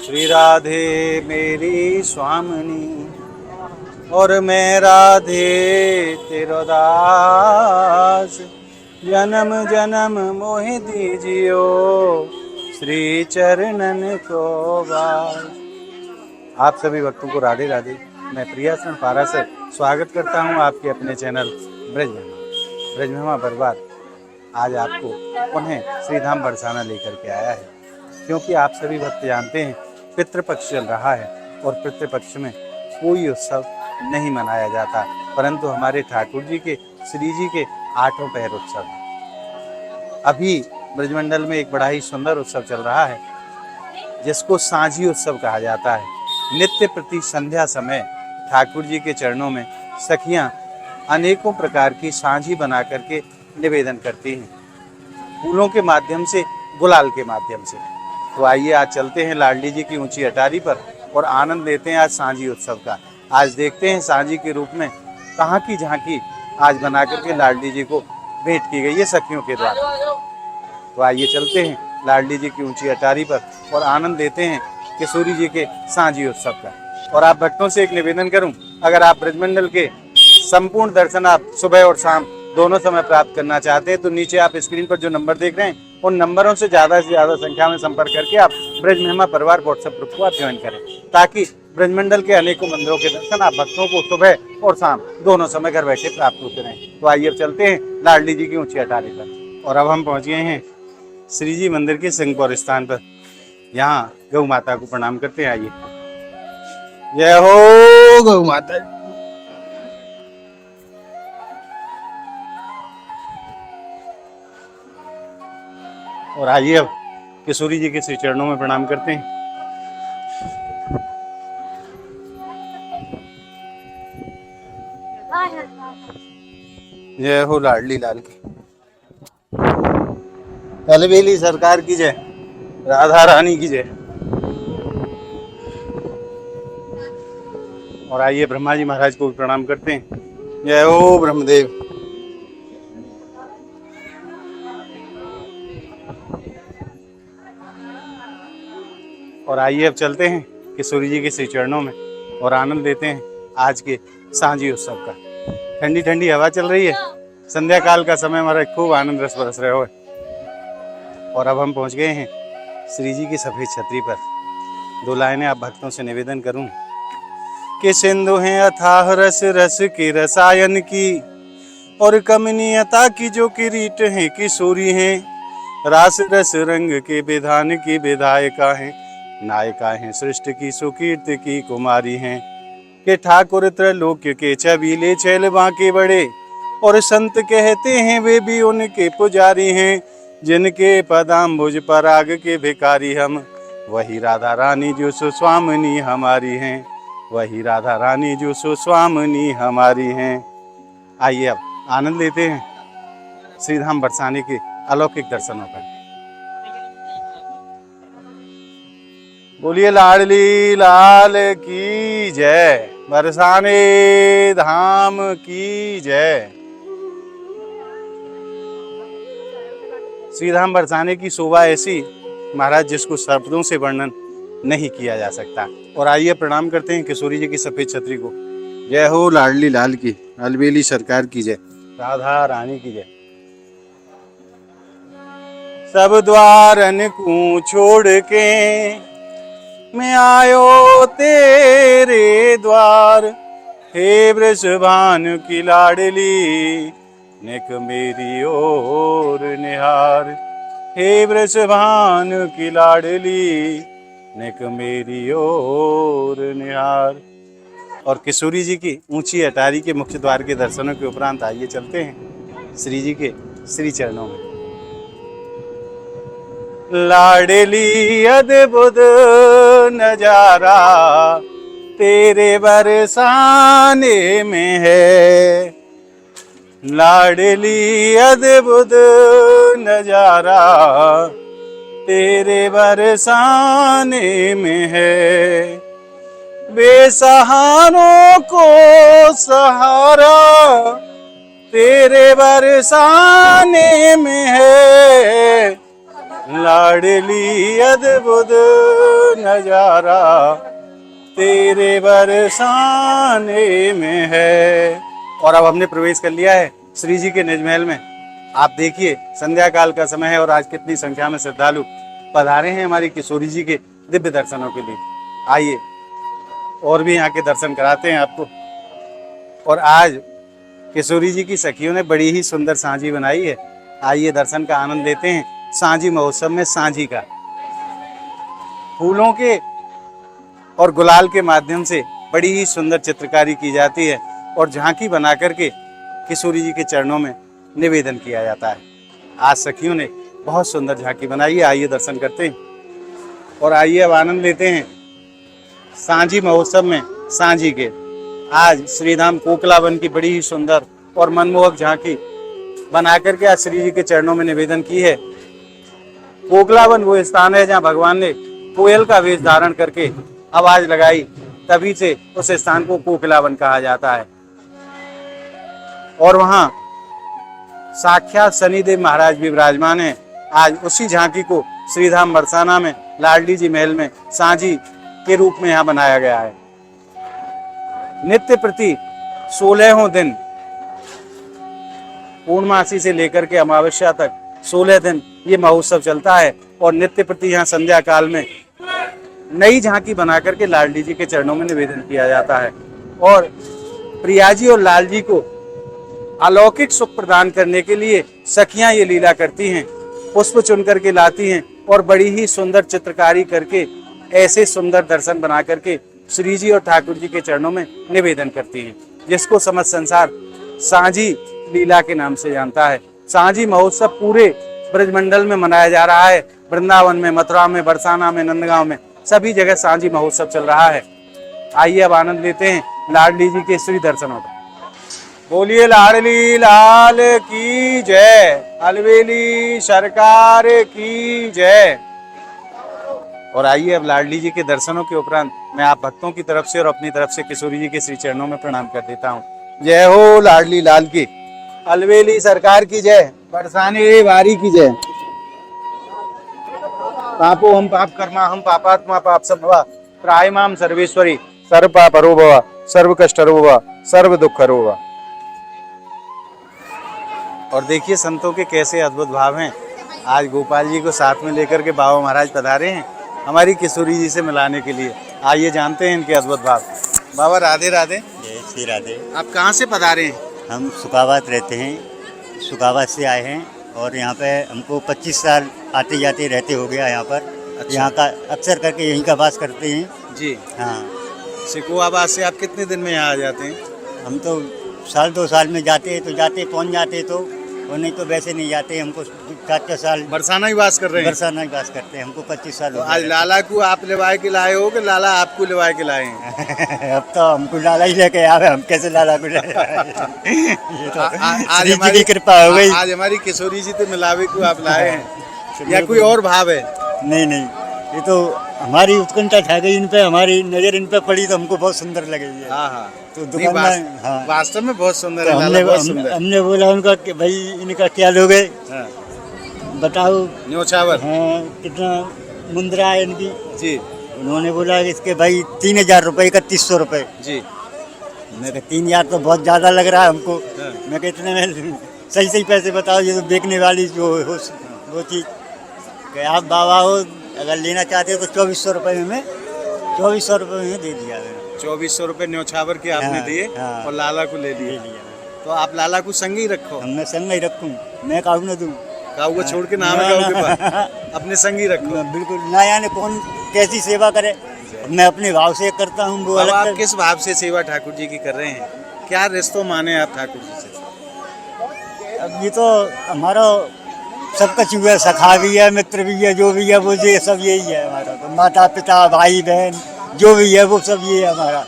श्री राधे मेरी स्वामिनी और मैं राधे तेरो दास, जन्म जन्म मोहि दीजियो श्री चरणन को बास। आप सभी भक्तों को राधे राधे। मैं प्रियासन पारासर स्वागत करता हूं आपके अपने चैनल ब्रजमहिमा परिवार। आज आपको पुनः श्रीधाम बरसाना लेकर के आया है, क्योंकि आप सभी भक्त जानते हैं पितृपक्ष चल रहा है और पितृपक्ष में कोई उत्सव नहीं मनाया जाता, परंतु हमारे ठाकुर जी के श्री जी के 8वें पहर उत्सव अभी ब्रजमंडल में एक बड़ा ही सुंदर उत्सव चल रहा है, जिसको सांझी उत्सव कहा जाता है। नित्य प्रति संध्या समय ठाकुर जी के चरणों में सखियां अनेकों प्रकार की सांझी बना करके निवेदन करती हैं, फूलों के माध्यम से, गुलाल के माध्यम से। तो आइए आज चलते हैं लाडली जी की ऊंची अटारी पर और आनंद लेते हैं आज सांझी उत्सव का। आज देखते हैं सांझी के रूप में कहाँ की झांकी आज बना करके लाडली जी को भेंट की गई है सखियों के द्वारा। तो आइए चलते हैं लाडली जी की ऊंची अटारी पर और आनंद लेते हैं किशोरी जी के सांझी उत्सव का। और आप भक्तों से एक निवेदन करूं, अगर आप ब्रजमंडल के संपूर्ण दर्शन आप सुबह और शाम दोनों समय प्राप्त करना चाहते हैं तो नीचे आप स्क्रीन पर जो नंबर देख रहे हैं उन नंबरों से ज़्यादा संख्या में संपर्क करके आप ब्रजमहिमा परिवार व्हाट्सएप ग्रुप को आप ज्वाइन करें, ताकि ब्रजमंडल के अनेकों मंदिरों के दर्शन आप भक्तों को सुबह और शाम दोनों समय घर बैठे प्राप्त होते रहें। तो आइए अब चलते हैं लाडली जी की ऊंची अटारी पर। और अब हम पहुँच गए हैं श्री जी मंदिर के सिंहपुर स्थान पर। यहाँ गौ माता को प्रणाम करते हैं। आइए, जय हो गौ माता। और आइए अब किशोरी जी के श्री चरणों में प्रणाम करते हैं। जय हो लाडली लाल की, अलबेली सरकार की जय, राधा रानी की जय। और आइए ब्रह्मा जी महाराज को प्रणाम करते हैं। जय हो ब्रह्मदेव। और आइए अब चलते हैं किशोरी जी के श्री चरणों में और आनंद लेते हैं आज के सांझी उत्सव का। ठंडी ठंडी हवा चल रही है, संध्या काल का समय, हमारा खूब आनंद रस बरस रहे हो। और अब हम पहुंच गए हैं श्री जी की सफेद छतरी पर। दो लाइनें आप भक्तों से निवेदन करूं कि सिंधु हैं अथाह रस रस के रसायन की, और कमनीयता की जो किरीट हैं किशोरी हैं। रास रस रंग के विधान की विधायिका हैं, नायिका हैं सृष्टि की सुकीर्त की कुमारी हैं। के ठाकुर त्रैलोक्य के छबीले छैल बांके बड़े, और संत कहते हैं वे भी उनके पुजारी हैं। जिनके पदाम्बुज पराग के भिखारी हम, वही राधा रानी जो सुस्वामिनी हमारी हैं, वही राधा रानी जो सुस्वामिनी हमारी हैं। आइए अब आनंद लेते हैं श्रीधाम बरसाने के अलौकिक दर्शनों का। बोलिए लाडली लाल की जय, बरसाने धाम की जय। श्रीधाम बरसाने की शोभा ऐसी महाराज जिसको शब्दों से वर्णन नहीं किया जा सकता। और आइए प्रणाम करते हैं किशोरी जी की सफेद छतरी को। जय हो लाडली लाल की, अलबेली सरकार की जय, राधा रानी की जय। सब द्वारन को छोड़ के मैं आयो तेरे द्वार, हे वृषभानु की लाडली नेक मेरी ओर निहार। हे वृषभानु की लाडली नेक मेरी ओर निहार। और किशोरी जी की ऊंची अटारी के मुख्य द्वार के दर्शनों के उपरांत आइए चलते हैं श्री जी के श्री चरणों में। लाडली अद्भुत नजारा तेरे बरसाने में है, लाडली अद्भुत नजारा तेरे बरसाने में है। बेसहारों को सहारा तेरे बरसाने में है, लाडली अद्भुत नजारा तेरे बरसाने में है। और अब हमने प्रवेश कर लिया है श्री जी के निज महल में। आप देखिए संध्या काल का समय है और आज कितनी संख्या में श्रद्धालु पधारे हैं हमारी किशोरी जी के दिव्य दर्शनों के लिए। आइए और भी यहाँ के दर्शन कराते हैं आपको। और आज किशोरी जी की सखियों ने बड़ी ही सुंदर सांझी बनाई है। आइए दर्शन का आनंद लेते हैं। सांझी महोत्सव में सांझी का फूलों के और गुलाल के माध्यम से बड़ी ही सुंदर चित्रकारी की जाती है और झांकी बना करके किशोरी जी के चरणों में निवेदन किया जाता है। आज सखियों ने बहुत सुंदर झांकी बनाई है। आइए दर्शन करते हैं और आइए अब आनंद लेते हैं सांझी महोत्सव में सांझी के। आज श्रीधाम कोकलावन की बड़ी ही सुंदर और मनमोहक झांकी बना करके आज श्री जी के चरणों में निवेदन की है। कोकलावन वो स्थान है जहाँ भगवान ने कोयल का वेश धारण करके आवाज लगाई, तभी से उस स्थान को कोकिलावन कहा जाता है। और वहां साक्षात शनिदेव महाराज भी विराजमान है। आज उसी झांकी को श्रीधाम बरसाना में लाडली जी महल में सांझी के रूप में यहाँ बनाया गया है। नित्य प्रति 16 दिन पूर्णमासी से लेकर के अमावस्या तक 16 दिन ये महोत्सव चलता है और नित्य प्रति यहाँ संध्या काल में नई झांकी बना करके लाडली जी के चरणों में निवेदन किया जाता है। और प्रिया जी और लाल जी को अलौकिक सुख प्रदान करने के लिए सखियां ये लीला करती हैं, पुष्प चुन करके लाती हैं और बड़ी ही सुंदर चित्रकारी करके ऐसे सुंदर दर्शन बना करके श्री जी और ठाकुर जी के चरणों में निवेदन करती हैं, जिसको समस्त संसार सांझी लीला के नाम से जानता है। सांझी महोत्सव पूरे ब्रजमंडल में मनाया जा रहा है। वृंदावन में, मथुरा में, बरसाना में, नंदगांव में सभी जगह सांझी महोत्सव चल रहा है। आइए अब आनंद लेते हैं लाडली जी के श्री दर्शनों का। बोलिए लाडली लाल की जय, अलवेली सरकार की जय। और आइए अब लाडली जी के दर्शनों के उपरांत मैं आप भक्तों की तरफ से और अपनी तरफ से किशोरी जी के श्री चरणों में प्रणाम कर देता हूँ। जय हो लाडली लाल की, अलवेली सरकार की जय, बरसाने वारी की जय। पापो हम पाप कर्मा हम पापात्मा पाप संभवा त्राहिमाम सर्वेश्वरी सर्व पाप हरो भवा सर्व कष्ट हरो भवा सर्व दुख हरो भवा। और देखिए संतों के कैसे अद्भुत भाव हैं। आज गोपाल जी को साथ में लेकर के बाबा महाराज पधारे हैं हमारी किशोरी जी से मिलाने के लिए। आइए जानते हैं इनके अद्भुत भाव। बाबा राधे राधे। जय श्री राधे। आप कहाँ से पधारे हैं? हम सुखाबाद रहते हैं, सुखाबाद से आए हैं और यहाँ पे हमको 25 साल आते जाते रहते हो गया यहाँ पर। अच्छा। यहाँ का अक्सर करके यहीं का वास करते हैं जी हाँ। सिकोहाबाद से आप कितने दिन में यहाँ आ जाते हैं? हम तो साल 2 साल में जाते हैं तो जाते पहुँच जाते तो, और नहीं तो वैसे नहीं जाते। हमको 4 साल बरसाना ही वास कर रहे हैं? बरसाना ही वास करते हैं, हमको 25 साल तो आज लाला को आप लिवाए के लाए हो कि लाला आपको लिवाए के लाए हैं? अब तो हमको लाला ही लेके आवे, हम कैसे लाला को ले ये तो आज हमारी कृपा हो गई। आज हमारी किशोरी जी तो मिलावे को आप लाए हैं या कोई और भाव है? नहीं नहीं, ये तो हमारी उत्कंठा छा गई इन पे, हमारी नजर इन पे पड़ी तो हमको बहुत सुंदर लगी है। हाँ हाँ, तो दुकानदार हाँ वास्तव में बहुत सुंदर तो है। हमने बोला उनका कि भाई इनका क्या लोगे बताओ न्योछावर हाँ कितना मुंद्रा है इनकी जी। उन्होंने बोला कि इसके भाई 3000 रुपये, 3100 रुपये जी। मैं कहा 3000 तो बहुत ज़्यादा लग रहा है हमको। हाँ। मैं कहा इतने में सही सही पैसे बताओ, ये तो देखने वाली जो हो वो चीज़ कि आप बाबा हो अगर लेना चाहते हो तो 2400 रुपये में 2400 रुपये में दे दिया मैंने। 2400 रुपये न्योछावर के आपने हाँ, दिए हाँ। और लाला को ले लिए। तो आप लाला को संग ही रखो? मैं संग ही रखूँ, मैं काहू न दूँ। काऊ को छोड़ के नाम है काऊ के पास, अपने संग ही रखो। बिल्कुल ना, यानी कौन कैसी सेवा करे, मैं अपने भाव से करता हूँ वो अलग। आप किस भाव से सेवा ठाकुर जी की कर रहे हैं? क्या रिश्तों माने आप ठाकुर जी से? अब ये तो हमारा सब कुछ हुआ, सखा भी है, मित्र भी है, जो भी है वो ये सब यही है हमारा। तो माता पिता भाई बहन जो भी है वो सब ये है हमारा।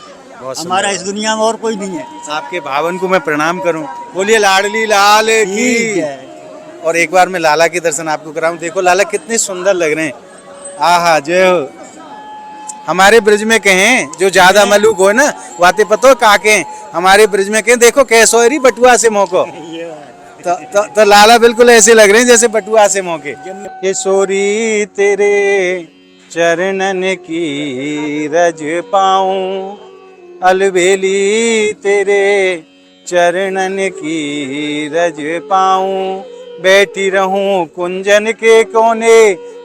हमारा इस दुनिया में और कोई नहीं है। आपके भावन को मैं प्रणाम करूं। बोलिए लाडली लाल की। और एक बार मैं लाला के दर्शन आपको कराऊं। देखो लाला कितने सुंदर लग रहे हैं। आहा जय हो। हमारे ब्रिज में कहें जो ज्यादा मलूक हो ना वाते पतो काके, हमारे ब्रिज में कहें देखो कैसो बटुआ से मोको। तो लाला बिल्कुल ऐसे लग रहे हैं जैसे बटुआ से मौके। ये सोरी तेरे चरणन की रज पाऊं, अलबेली तेरे चरणन की रज पाऊं, बैठी रहूं कुंजन के कोने,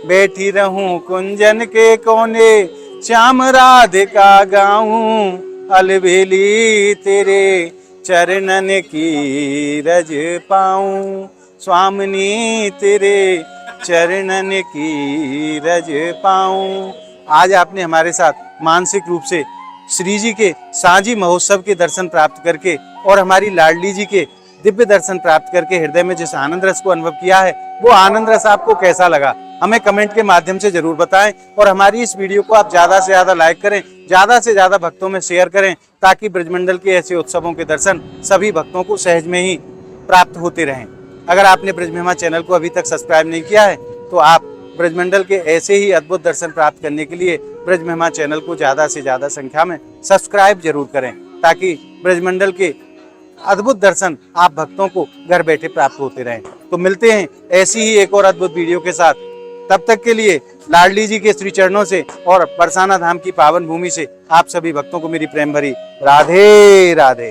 बैठी रहूं कुंजन के कोने, श्याम राधिका गाऊं, अलबेली तेरे चरणन की रज पाऊं, स्वामिनी तेरे चरणन की रज पाऊं। आज आपने हमारे साथ मानसिक रूप से श्री जी के सांझी महोत्सव के दर्शन प्राप्त करके और हमारी लाडली जी के दिव्य दर्शन प्राप्त करके हृदय में जिस आनंद रस को अनुभव किया है, वो आनंद रस आपको कैसा लगा हमें कमेंट के माध्यम से जरूर बताएं। और हमारी इस वीडियो को आप ज्यादा से ज्यादा लाइक करें, ज्यादा से ज्यादा भक्तों में शेयर करें, ताकि ब्रजमंडल के ऐसे उत्सवों के दर्शन सभी भक्तों को सहज में ही प्राप्त होते रहें। अगर आपने ब्रज महिमा चैनल को अभी तक सब्सक्राइब नहीं किया है तो आप ब्रजमंडल के ऐसे ही अद्भुत दर्शन प्राप्त करने के लिए ब्रज महिमा चैनल को ज्यादा से ज्यादा संख्या में सब्सक्राइब जरूर करें, ताकि ब्रजमंडल के अद्भुत दर्शन आप भक्तों को घर बैठे प्राप्त होते रहें। तो मिलते हैं ऐसी ही एक और अद्भुत वीडियो के साथ। तब तक के लिए लाडली जी के श्री चरणों से और बरसाना धाम की पावन भूमि से आप सभी भक्तों को मेरी प्रेम भरी राधे राधे।